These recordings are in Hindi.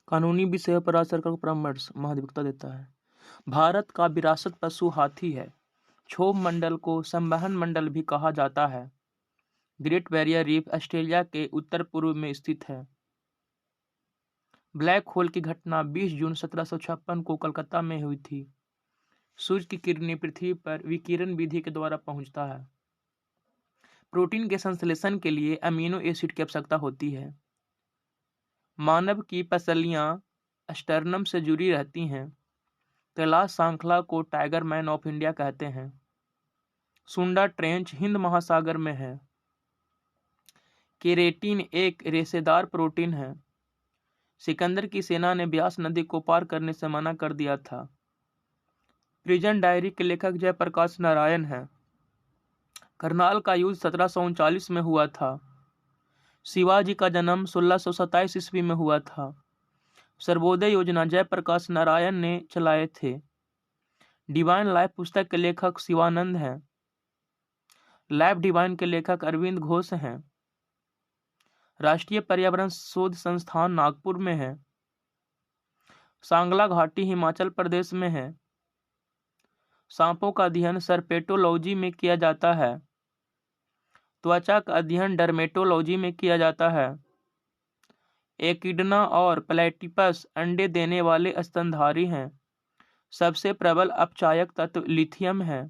कानूनी विषयों पर राज्य सरकार को परामर्श महाधिवक्ता देता है। भारत का विरासत पशु हाथी है। क्षोभ मंडल को संवहन मंडल भी कहा जाता है। ग्रेट बैरियर रीफ ऑस्ट्रेलिया के उत्तर पूर्व में स्थित है। ब्लैक होल की घटना 20 जून 1756 को कलकत्ता में हुई थी। सूर्य की किरणें पृथ्वी पर विकिरण विधि के द्वारा पहुंचता है। प्रोटीन के संश्लेषण के लिए अमीनो एसिड की आवश्यकता होती है। मानव की पसलियां स्टर्नम से जुड़ी रहती हैं। कैलाश सांखला को टाइगर मैन ऑफ इंडिया कहते हैं। सुंडा ट्रेंच हिंद महासागर में है। केरेटिन एक रेशेदार प्रोटीन है। सिकंदर की सेना ने ब्यास नदी को पार करने से मना कर दिया था। प्रिजन डायरी के लेखक जयप्रकाश नारायण हैं। करनाल का युद्ध 1739 में हुआ था। शिवाजी का जन्म 1627 ईस्वी में हुआ था। सर्वोदय योजना जयप्रकाश नारायण ने चलाए थे। डिवाइन लाइफ पुस्तक के लेखक शिवानंद हैं। लाइफ डिवाइन के लेखक अरविंद घोष हैं। राष्ट्रीय पर्यावरण शोध संस्थान नागपुर में है। सांगला घाटी हिमाचल प्रदेश में है। सांपों का अध्ययन सर्पेटोलॉजी में किया जाता है। त्वचा का अध्ययन डर्मेटोलॉजी में किया जाता है। एकिडना और प्लेटिपस अंडे देने वाले स्तनधारी हैं। सबसे प्रबल अपचायक तत्व लिथियम है।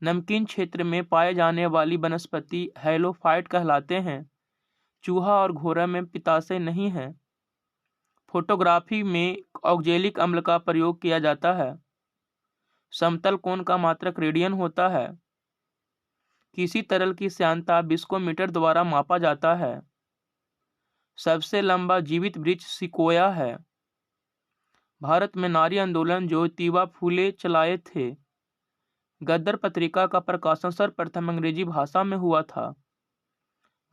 नमकीन क्षेत्र में पाए जाने वाली वनस्पति हैलोफाइट कहलाते हैं। चूहा और घोड़ा में पित्ताशय नहीं है। फोटोग्राफी में ऑक्जेलिक अम्ल का प्रयोग किया जाता है। समतल कोण का मात्रक रेडियन होता है। किसी तरल की श्यानता बिस्कोमीटर द्वारा मापा जाता है। सबसे लंबा जीवित वृक्ष सिकोया है। भारत में नारी आंदोलन ज्योतिबा फूले चलाए थे। गद्दर पत्रिका का प्रकाशन सर्वप्रथम अंग्रेजी भाषा में हुआ था।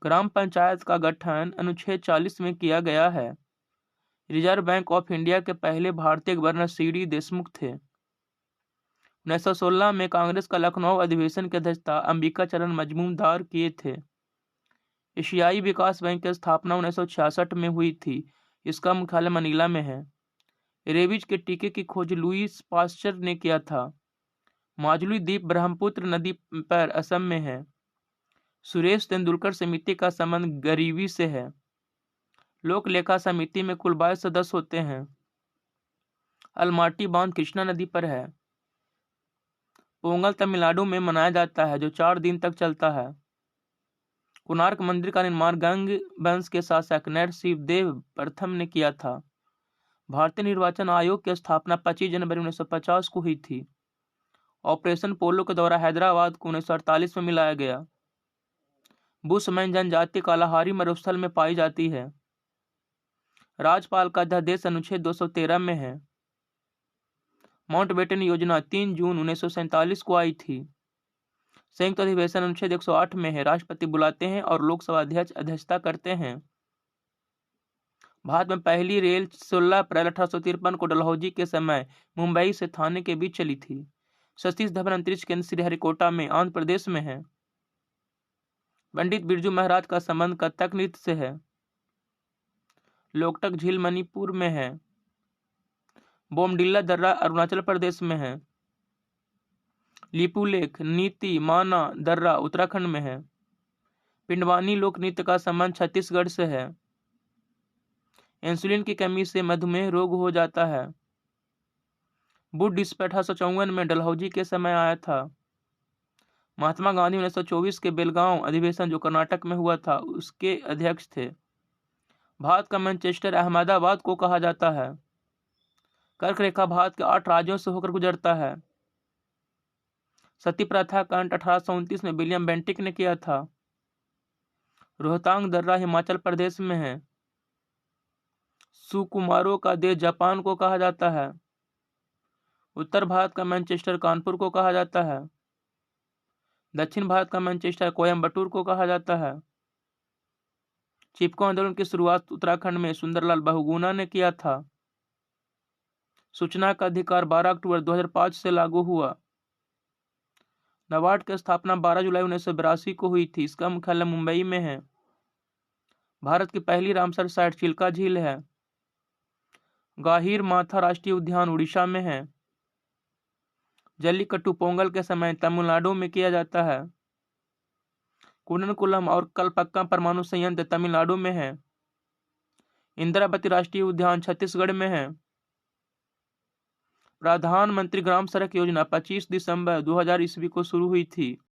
ग्राम पंचायत का गठन अनुच्छेद 40 में किया गया है। रिजर्व बैंक ऑफ इंडिया के पहले भारतीय गवर्नर सी.डी. देशमुख थे। 1916 में कांग्रेस का लखनऊ अधिवेशन की अध्यक्षता अंबिका चरण मजमूदार किए थे। एशियाई विकास बैंक की स्थापना 1966 में हुई थी। इसका मुख्यालय मनीला में है। रेबीज के टीके की खोज लुईस पास्चर ने किया था। माजुली द्वीप ब्रह्मपुत्र नदी पर असम में है। सुरेश तेंदुलकर समिति का संबंध गरीबी से है। लोक लेखा समिति में कुल 22 सदस्य होते हैं। अलमाटी बांध कृष्णा नदी पर है। पोंगल तमिलनाडु में मनाया जाता है जो 4 दिन तक चलता है। कोणार्क मंदिर का निर्माण गंग वंश के शासक नरसिंहदेव प्रथम ने किया था। भारतीय निर्वाचन आयोग की स्थापना 25 जनवरी 1950 को हुई थी। ऑपरेशन पोलो के द्वारा हैदराबाद को 1948 में मिलाया गया। बुशमैन जनजाति कालाहारी मरुस्थल में पाई जाती है। राज्यपाल का अध्यादेश अनुच्छेद 213 में है। माउंटबेटन योजना 3 जून 1947 को आई थी। संयुक्त अधिवेशन अनुच्छेद 108 में है। राष्ट्रपति बुलाते हैं और लोकसभा अध्यक्ष अध्यक्षता करते हैं। भारत में पहली रेल 16 अप्रैल 1853 को डलहौजी के समय मुंबई से थाने के बीच चली थी। सतीश धवन अंतरिक्ष केंद्र श्रीहरिकोटा में आंध्र प्रदेश में है। पंडित बिरजू महाराज का संबंध कथक नृत्य से है। लोकटक झील मणिपुर में है। बोमडिल्ला दर्रा अरुणाचल प्रदेश में है। लिपुलेख नीति माना दर्रा उत्तराखंड में है। पिंडवानी लोक नृत्य का संबंध छत्तीसगढ़ से है। इंसुलिन की कमी से मधुमेह रोग हो जाता है। बुद्ध डिस्प्ले 1854 में डलहौजी के समय आया था। महात्मा गांधी 1924 के बेलगांव अधिवेशन जो कर्नाटक में हुआ था उसके अध्यक्ष थे। भारत का मैनचेस्टर अहमदाबाद को कहा जाता है। कर्क रेखा भारत के 8 राज्यों से होकर गुजरता है। सती प्रथा का अंत 1829 में विलियम बेंटिक ने किया था। रोहतांग दर्रा हिमाचल प्रदेश में है। सुकुमारों का देश जापान को कहा जाता है। उत्तर भारत का मैनचेस्टर कानपुर को कहा जाता है। दक्षिण भारत का मैनचेस्टर कोयम्बटूर को कहा जाता है। चिपको आंदोलन की शुरुआत उत्तराखंड में सुंदरलाल बहुगुणा ने किया था। सूचना का अधिकार 12 अक्टूबर 2005 से लागू हुआ। नाबार्ड की स्थापना 12 जुलाई 1982 को हुई थी। इसका मुख्यालय मुंबई में है। भारत की पहली रामसर साइट चिल्का झील है। गाहिर माथा राष्ट्रीय उद्यान उड़ीसा में है। जल्लीकट्टू पोंगल के समय तमिलनाडु में किया जाता है। कुन्नकुलम और कलपक्का परमाणु संयंत्र तमिलनाडु में है। इंदिरावती राष्ट्रीय उद्यान छत्तीसगढ़ में है। प्रधानमंत्री ग्राम सड़क योजना 25 दिसंबर 2000 ईस्वी को शुरू हुई थी।